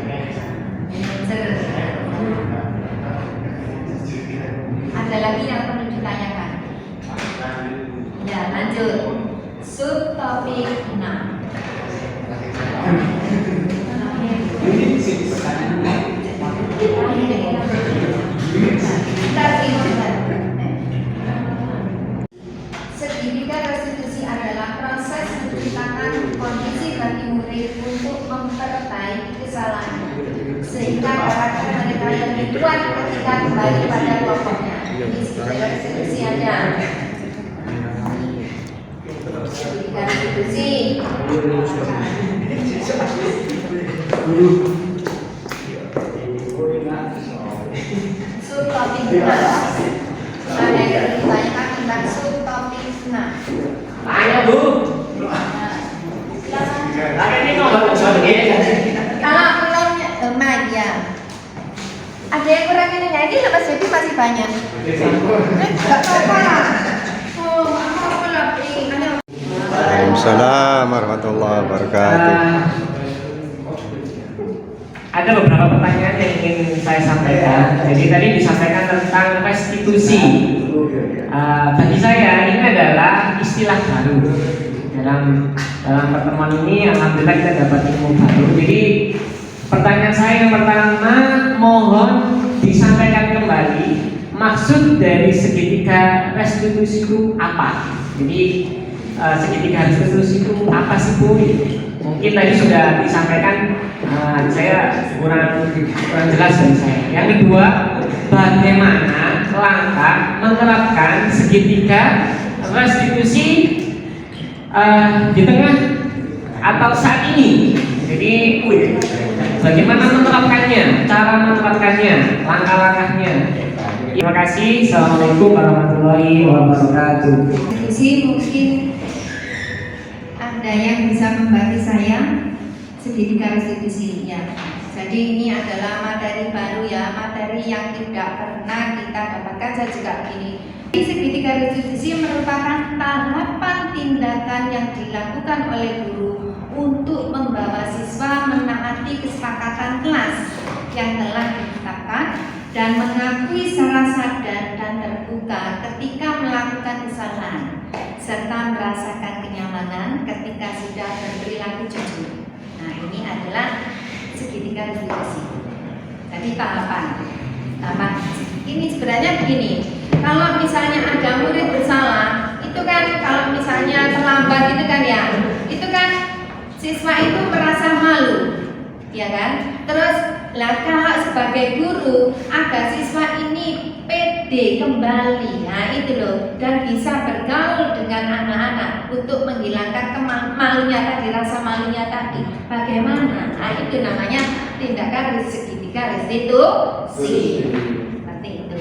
Ada lagi yang perlu ditanyakan? Ya, lanjut. Subtopik 6. Segitiga restitusi adalah proses menciptakan kondisi bagi murid untuk memperbaiki kesalahan sehingga karakter mereka lebih kuat ketika kembali pada pokoknya. Ini segitiga restitusi ada. Segitiga restitusi. Subtopik 6. Ada yang lebih banyak tentang subtopik 6. Tanya Bu. Tanya ini nomor Kalau belum ya. Ada yang kurang ini nggak? Ini Mas Devi masih banyak. Enggak apa-apa. Oh, apa lebih? Waalaikumsalam warahmatullahi wabarakatuh. Ada beberapa pertanyaan yang ingin saya sampaikan. Jadi tadi disampaikan tentang restitusi. Bagi saya ini adalah istilah baru dalam pertemuan ini. Alhamdulillah kita dapat ilmu baru. Jadi pertanyaan saya yang pertama, mohon disampaikan kembali maksud dari segitiga restitusi itu apa. Jadi segitiga restitusi itu apa sih Bu? Mungkin tadi sudah disampaikan, saya kurang jelas dari saya. Yang kedua, bagaimana langkah menerapkan segitiga restitusi di tengah atau saat ini. Jadi bagaimana menerapkannya, cara menerapkannya, langkah-langkahnya. Terima kasih. Assalamualaikum warahmatullahi wabarakatuh. Mungkin ada yang bisa membantu saya segitiga restitusi ya. Jadi ini adalah materi baru ya, materi yang tidak pernah kita dapatkan. Saya juga begini. Segitiga restitusi merupakan tahapan tindakan yang dilakukan oleh guru untuk membawa siswa menaati kesepakatan kelas yang telah ditetapkan dan mengakui secara sadar dan terbuka ketika melakukan kesalahan serta merasakan kenyamanan ketika sudah berperilaku jujur. Nah, ini adalah segitiga restitusi. Jadi tahapan ini sebenarnya begini. Kalau misalnya ada murid bersalah, itu kan kalau misalnya terlambat itu kan ya, itu kan siswa itu merasa malu, ya kan? Terus lah kalau sebagai guru agar siswa ini pede kembali, nah itu loh, dan bisa bergaul dengan anak-anak untuk menghilangkan malunya tadi, rasa malunya tadi. Bagaimana? Nah itu namanya tindakan segitiga restitusi. Seperti itu.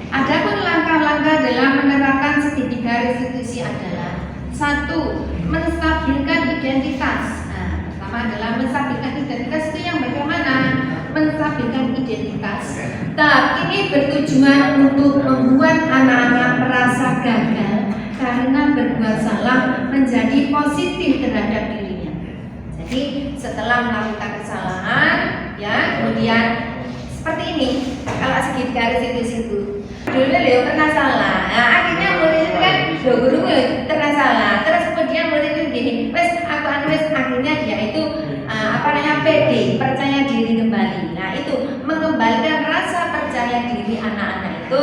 Adapun langkah-langkah dalam menerapkan segitiga restitusi adalah 1. Menstabilkan identitas. Nah, pertama adalah menstabilkan identitas itu yang bagaimana? Menstabilkan identitas. Ini bertujuan untuk membuat anak-anak merasa gagal karena berbuat salah menjadi positif terhadap dirinya. Jadi setelah melakukan kesalahan, ya kemudian seperti ini. Kalau segitiga restitusi itu dulu Leo pernah salah, nah akhirnya murid itu kan guru pernah salah, terus kemudian murid itu gini, akhirnya dia itu pede, percaya diri kembali. Nah itu mengembalikan rasa percaya diri anak-anak itu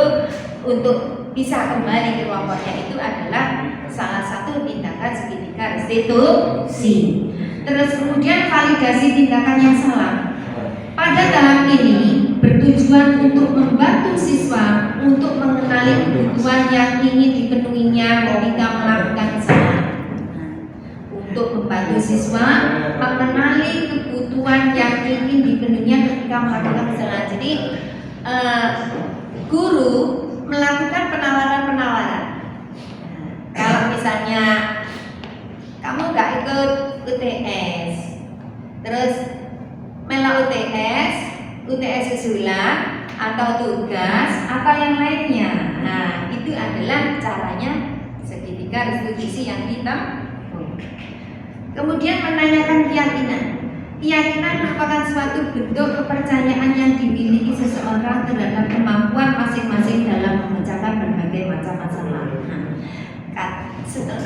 untuk bisa kembali ke kelompoknya, itu adalah salah satu tindakan segitiga restitusi. Terus kemudian validasi tindakan yang salah. Pada tahap ini bertujuan untuk membantu siswa untuk mengenali kebutuhan yang ingin dipenuhinya ketika melakukan kesalahan. Untuk membantu siswa mengenali kebutuhan yang ingin dipenuhinya ketika melakukan kesalahan. Jadi guru melakukan penawaran-penawaran. Kalau misalnya kamu nggak ikut UTS, terus melak UTS susulan atau tugas atau yang lainnya. Nah, itu adalah caranya segitiga restitusi yang kita. Kemudian menanyakan keyakinan. Keyakinan merupakan suatu bentuk kepercayaan yang dimiliki seseorang terhadap kemampuan masing-masing dalam mengerjakan berbagai bermacam-macam.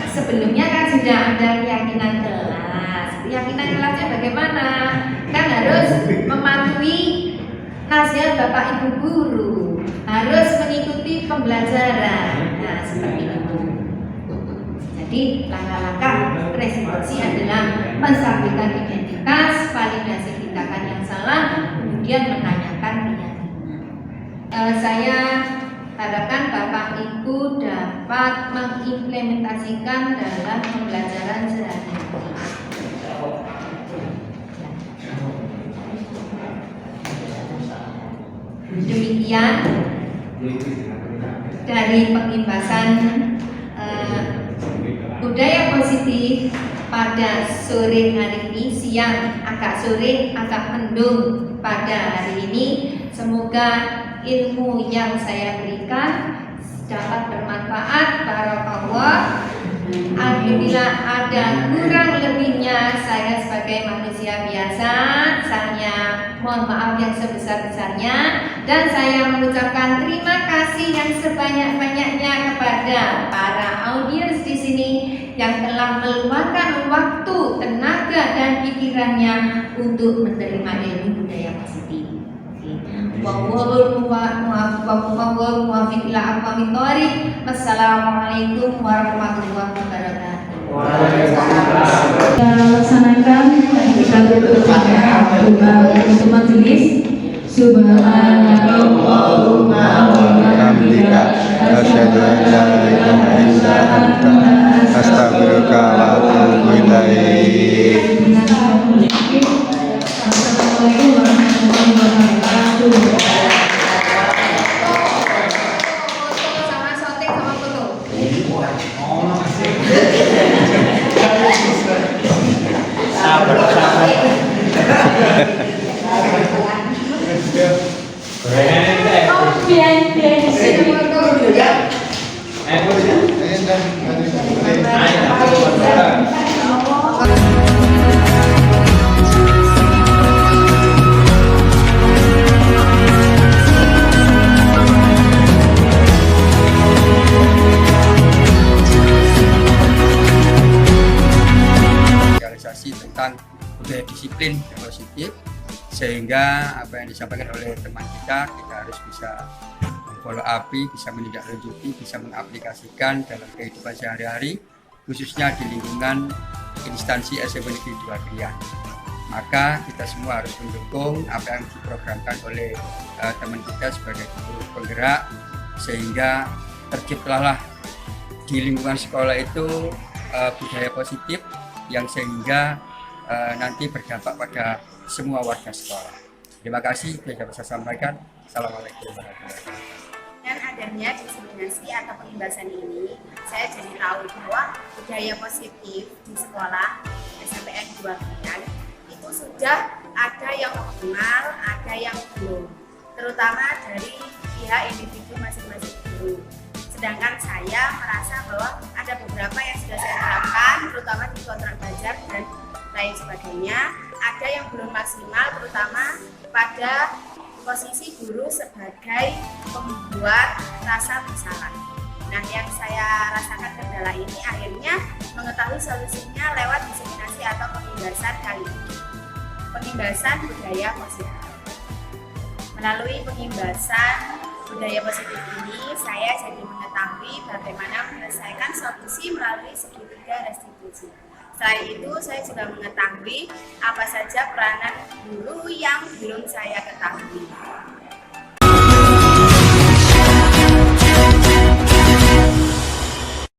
Sebelumnya kan sudah ada keyakinan kelas. Keyakinan kelasnya bagaimana? Kan harus mematuhi nasihat Bapak Ibu guru, harus mengikuti pembelajaran. Nah, seperti itu. Jadi langkah-langkah restitusi adalah menstabilkan identitas, validasi tindakan yang salah, kemudian menanyakan keyakinan. Saya harapkan Bapak Ibu dapat mengimplementasikan dalam pembelajaran sehari-hari. Demikian dari pengimbasan budaya positif pada sore hari ini, siang agak sore, agak mendung pada hari ini. Semoga ilmu yang saya berikan dapat bermanfaat. Barakallah. Apabila ada kurang lebihnya, saya sebagai manusia biasa, saya mohon maaf yang sebesar-besarnya, dan saya mengucapkan terima kasih yang sebanyak-banyaknya kepada para audiens di sini yang telah meluangkan waktu, tenaga, dan pikirannya untuk menerima ilmu budaya positif. Wassalamualaikum warahmatullahi wabarakatuh. Kita laksanakan kita berdoa untuk majelis. Subhanallahumma wa bihamdika asyhadu an la ilaha illa anta astaghfiruka wa atubu ilaik. Assalamualaikum warahmatullahi wabarakatuh. Sama shooting sama foto. Tentang budaya disiplin yang positif, sehingga apa yang disampaikan oleh teman kita harus bisa follow up, bisa menindaklanjuti, bisa mengaplikasikan dalam kehidupan sehari-hari, khususnya di lingkungan instansi SMP Negeri 2 Krian. Maka kita semua harus mendukung apa yang diprogramkan oleh teman kita sebagai guru penggerak, sehingga terciptalah di lingkungan sekolah itu budaya positif yang sehingga nanti berdampak pada semua warga sekolah. Terima kasih yang bisa saya sampaikan. Assalamualaikum warahmatullahi wabarakatuh. Dengan adanya diseminasi atau pengimbasan ini, saya jadi tahu bahwa budaya positif di sekolah SMPN 2 Krian itu sudah ada yang optimal, ada yang belum, terutama dari pihak individu masing-masing guru. Sedangkan saya merasa bahwa ada beberapa yang sudah saya terapkan, terutama di kontrak belajar dan lain sebagainya. Ada yang belum maksimal, terutama pada posisi guru sebagai pembuat rasa bersalah. Nah, yang saya rasakan kendala ini akhirnya mengetahui solusinya lewat diseminasi atau pengimbasan kali ini. Pengimbasan budaya positif. Melalui pengimbasan budaya positif ini, saya jadi mengetahui bagaimana menyelesaikan solusi melalui segitiga restitusi. Selain itu, saya juga mengetahui apa saja peranan guru yang belum saya ketahui.